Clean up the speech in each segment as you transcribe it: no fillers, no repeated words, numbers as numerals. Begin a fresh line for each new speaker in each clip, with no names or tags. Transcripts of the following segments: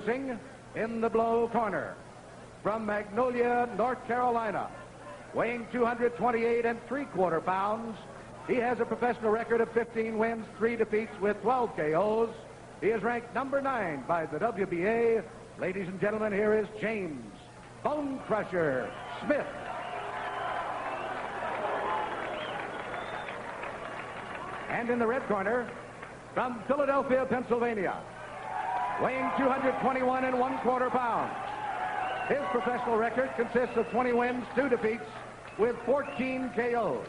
In the blow corner, from Magnolia, North Carolina, weighing 228 3/4 pounds, he has a professional record of 15 wins, 3 defeats with 12 KOs. He is ranked number 9 by the WBA. Ladies and gentlemen, here is James Bonecrusher Smith. And in the red corner, from Philadelphia, Pennsylvania, weighing 221 1/4 pounds. His professional record consists of 20 wins, 2 defeats, with 14 KOs.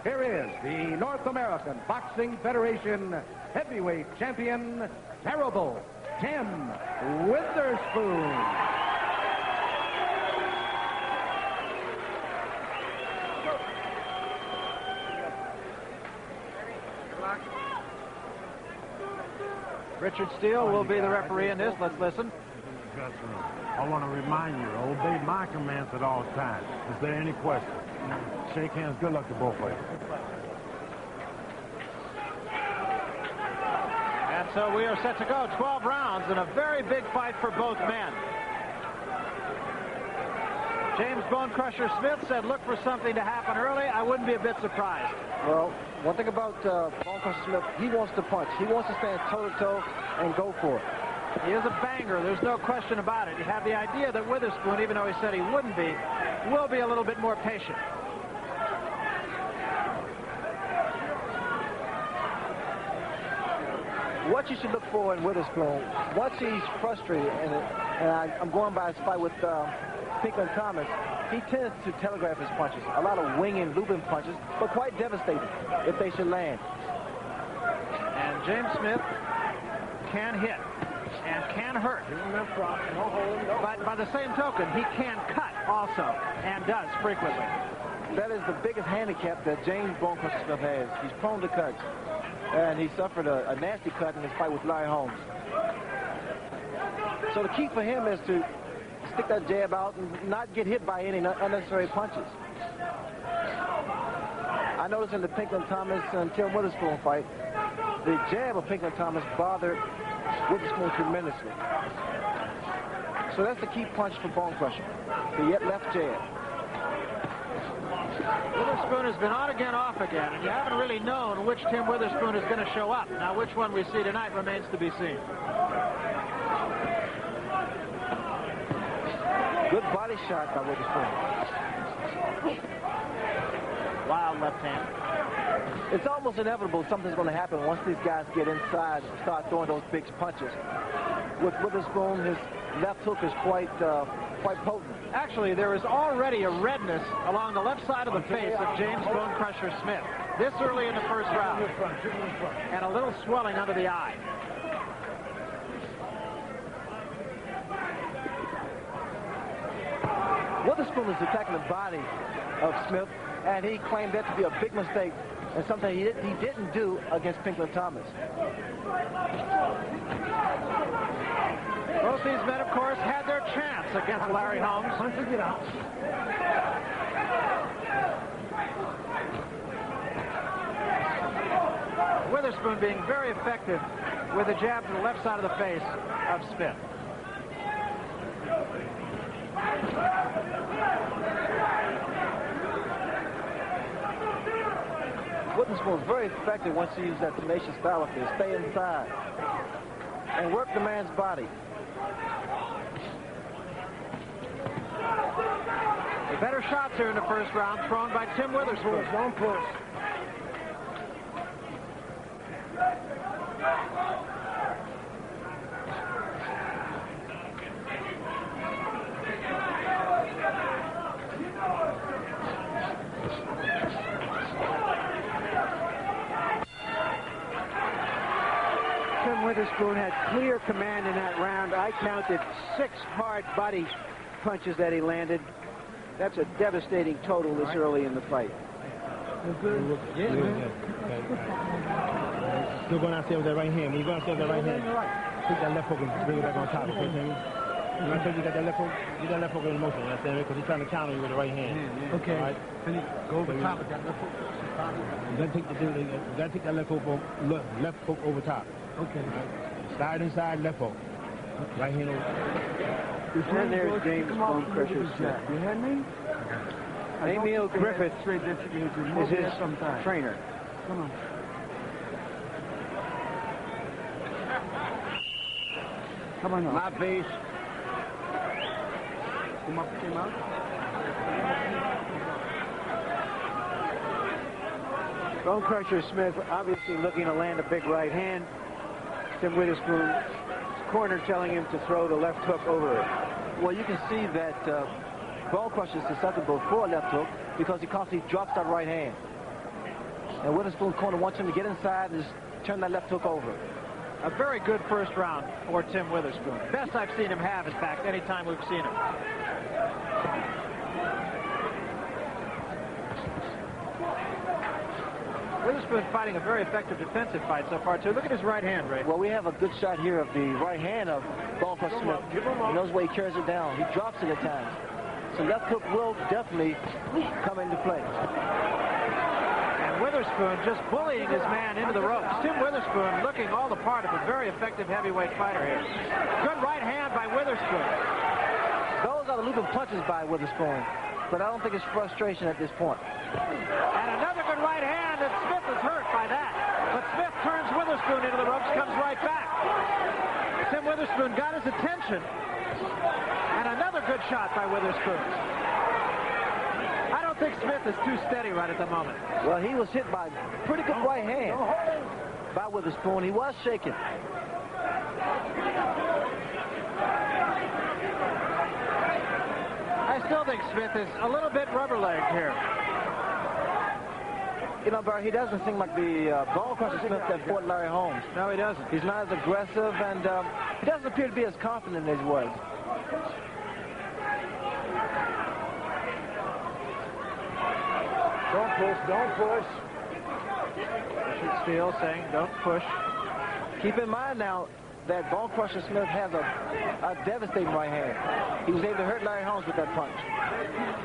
Here is the North American Boxing Federation heavyweight champion, Terrible Tim Witherspoon.
Richard Steele will be the referee in this. Let's listen.
I want to remind you, obey my commands at all times. Is there any question? Shake hands. Good luck to both of you.
And so we are set to go. 12 rounds and a very big fight for both men. James Bonecrusher Smith said, look for something to happen early. I wouldn't be a bit surprised.
Well, one thing about Bonecrusher Smith, he wants to punch. He wants to stand toe-to-toe and go for it.
He is a banger. There's no question about it. You have the idea that Witherspoon, even though he said he wouldn't be, will be a little bit more patient.
What you should look for in Witherspoon, once he's frustrated, and I'm going by his fight with Pinklon Thomas, he tends to telegraph his punches. A lot of winging, looping punches, but quite devastating if they should land.
And James Smith can hit and can hurt. But by the same token, he can cut also, and does frequently.
That is the biggest handicap that James Bonecrusher Smith has. He's prone to cuts. And he suffered a nasty cut in his fight with Larry Holmes. So the key for him is to stick that jab out and not get hit by any unnecessary punches. I noticed in the Pinklon Thomas and Tim Witherspoon fight, the jab of Pinklon Thomas bothered Witherspoon tremendously. So that's the key punch for Bonecrusher, the left jab.
Witherspoon has been on again, off again, and you haven't really known which Tim Witherspoon is going to show up. Now, which one we see tonight remains to be seen.
Good body shot by Witherspoon.
Wild left hand.
It's almost inevitable something's going to happen once these guys get inside and start throwing those big punches. With Witherspoon, his left hook is quite potent.
Actually, there is already a redness along the left side of the face of James Bonecrusher Smith this early in the first round, and a little swelling under the eye.
Witherspoon is attacking the body of Smith, and he claimed that to be a big mistake and something he didn't do against Pinklon Thomas.
Both these men, of course, had their chance against Larry Holmes. Witherspoon being very effective with a jab to the left side of the face of Smith.
Witherspoon was very effective once he used that tenacious style of his. Stay inside and work the man's body.
The better shots here in the first round thrown by Tim Witherspoon.
Don't push.
Tim Witherspoon had clear command in that round. I counted 6 hard body punches that he landed. That's a devastating total this early in the fight.
Yeah, still going out there with that right hand. When you go out there with that right hand, take that left hook and bring it back on top. Okay, Timmy? When I tell you got that left hook, get that left hook in motion. You understand? Because he's trying to counter you with the right hand.
Okay.
All right?
Go over top of that left hook.
You gotta take that left hook over top.
Okay.
Right? Slide inside, left hook. Right hand over.
And there's James Bonecrusher Smith.
You hear me?
Emil Griffith is his trainer.
Come on. Come on now.
My base.
Come up, came out.
Bonecrusher Smith obviously looking to land a big right hand. Tim Witherspoon's corner telling him to throw the left hook over it.
Well, you can see that Bonecrusher is susceptible for a left hook because he constantly drops that right hand. And Witherspoon's corner wants him to get inside and just turn that left hook over.
A very good first round for Tim Witherspoon. Best I've seen him have, in fact, any time we've seen him. Witherspoon fighting a very effective defensive fight so far, too. Look at his right hand, Ray.
Well, we have a good shot here of the right hand of Bonecrusher Smith. He knows where he carries it down. He drops it at times. So left hook will definitely come into play.
And Witherspoon just bullying his man into the ropes. Tim Witherspoon looking all the part of a very effective heavyweight fighter here. Good right hand by Witherspoon.
Those are the looping punches by Witherspoon. But I don't think it's frustration at this point.
And another good right hand, and Smith is hurt by that. But Smith turns Witherspoon into the ropes, comes right back. Tim Witherspoon got his attention. And another good shot by Witherspoon. I don't think Smith is too steady right at the moment.
Well, he was hit by a pretty good right hand by Witherspoon. He was shaking.
I still think Smith is a little bit rubber-legged here.
You know, Barry, he doesn't seem like the Bonecrusher Smith that fought Larry Holmes.
No, he doesn't.
He's not as aggressive, and he doesn't appear to be as confident as he was.
Don't push, don't push.
Richard Steele saying, don't push.
Keep in mind now that Bonecrusher Smith has a devastating right hand. He was able to hurt Larry Holmes with that punch.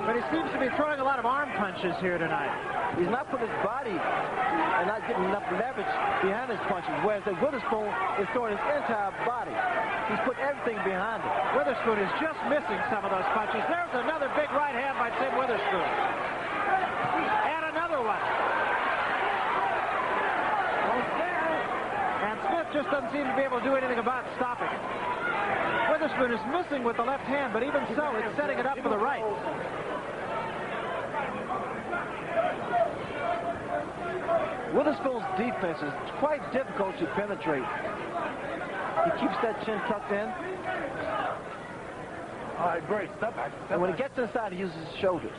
But he seems to be throwing a lot of arm punches here tonight.
He's not putting his body and not getting enough leverage behind his punches, whereas the Witherspoon is throwing his entire body. He's put everything behind it.
Witherspoon is just missing some of those punches. There's another big right hand by Tim Witherspoon. And another one. And Smith just doesn't seem to be able to do anything about stopping it. Witherspoon is missing with the left hand, but even so, it's setting it up for the right.
Witherspoon's defense is quite difficult to penetrate. He keeps that chin tucked in.
All right, break. Step back.
And when he gets inside, he uses his shoulders.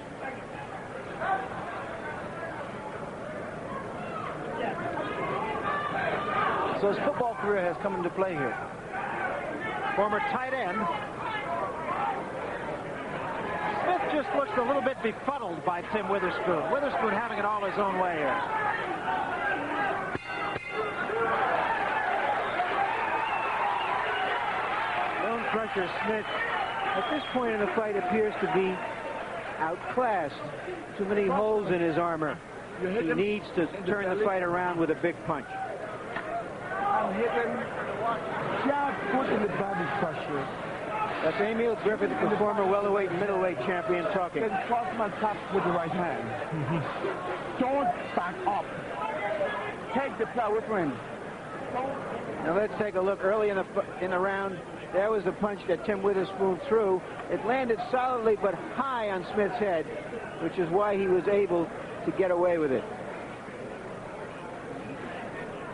So his football career has come into play here.
Former tight end. Smith just looks a little bit befuddled by Tim Witherspoon. Witherspoon having it all his own way here.
Bonecrusher Smith, at this point in the fight, appears to be outclassed. Too many holes in his armor. He needs to turn the fight around with a big punch.
I'm hitting. Jab foot in the body pressure.
That's Emil Griffith, the former welterweight and middleweight champion, talking.
Then cross my top with the right hand. Don't back up. Take the power with him.
Now let's take a look early in the round. There was the punch that Tim Witherspoon threw. It landed solidly but high on Smith's head, which is why he was able to get away with it.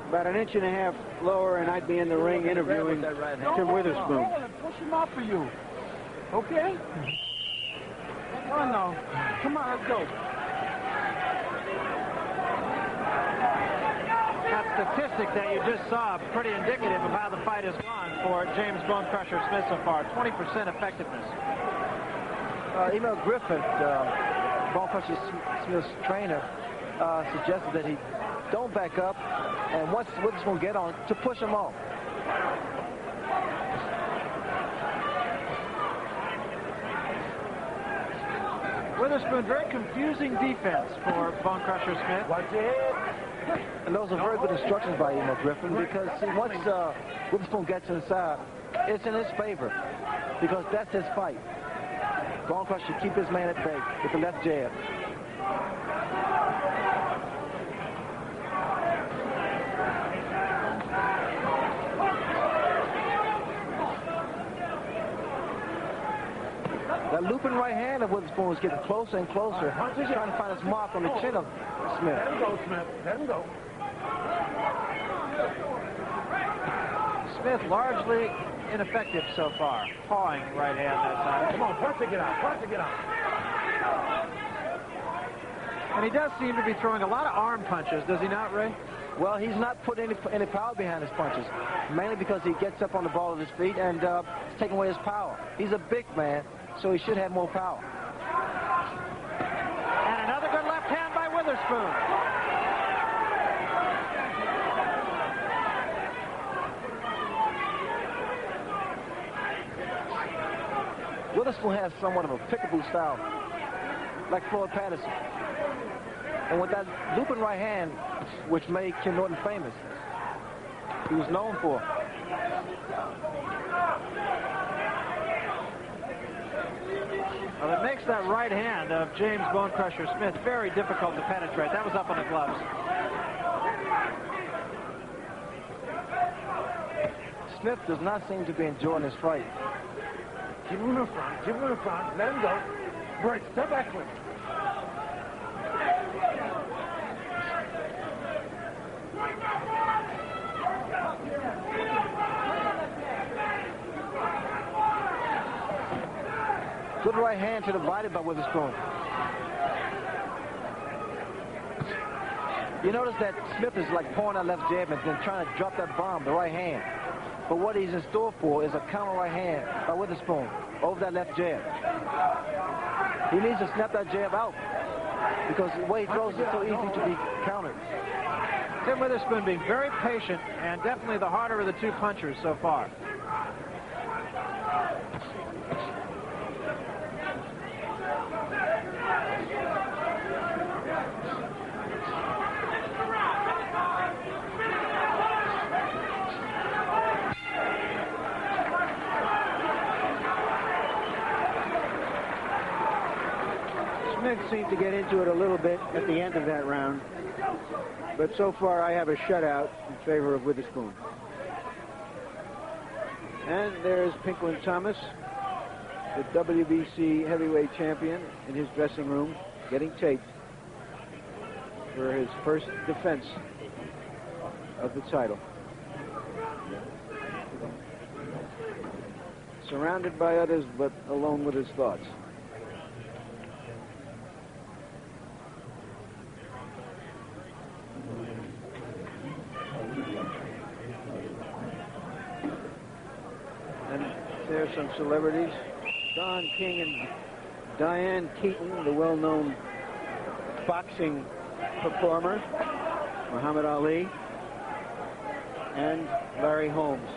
About an inch and a half lower, and I'd be in the ring interviewing Tim Witherspoon.
Push him out for you. Okay? Oh, no. Come on, let's go.
That statistic that you just saw, pretty indicative of how the fight has gone for James Bonecrusher Smith so far. 20% effectiveness.
Emil Griffith, Bonecrusher Smith's trainer, suggested that he don't back up, and once Witherspoon get on, to push him off.
Witherspoon, very confusing defense for Bonecrusher Smith.
Watch it.
And those are very good instructions by Emil Griffin, because see, once Witherspoon gets inside, it's in his favor because that's his fight. Bonecrusher should keep his man at bay with the left jab. That looping right hand of Witherspoon was getting closer and closer. He's trying to find his mark on the chin of Smith.
Let him go, Smith. Let him go.
Smith largely ineffective so far. Pawing right hand that time.
Come on, punch it, get out. Punch it, get out.
And he does seem to be throwing a lot of arm punches, does he not, Ray?
Well, he's not putting any power behind his punches, mainly because he gets up on the ball of his feet and it's taking away his power. He's a big man, so he should have more power.
And another good left hand by Witherspoon.
Witherspoon has somewhat of a pickable style, like Floyd Patterson. And with that looping right hand, which made Ken Norton famous, he was known for.
Well, it makes that right hand of James Bonecrusher Smith very difficult to penetrate. That was up on the gloves.
Smith does not seem to be enjoying this fight.
Keep him in front. Keep him in front. Let him go. Break. Step back with him.
Good right hand to the body by Witherspoon. You notice that Smith is like pulling that left jab and then trying to drop that bomb, the right hand. But what he's in store for is a counter right hand by Witherspoon over that left jab. He needs to snap that jab out because the way he throws is so easy to be countered.
Tim Witherspoon being very patient and definitely the harder of the two punchers so far.
Smith seemed to get into it a little bit at the end of that round, but so far I have a shutout in favor of Witherspoon. And there's Pinklin Thomas, the WBC heavyweight champion, in his dressing room, getting taped for his first defense of the title. Surrounded by others, but alone with his thoughts. There's some celebrities. Don King and Diane Keaton, the well-known boxing performer, Muhammad Ali, and Larry Holmes.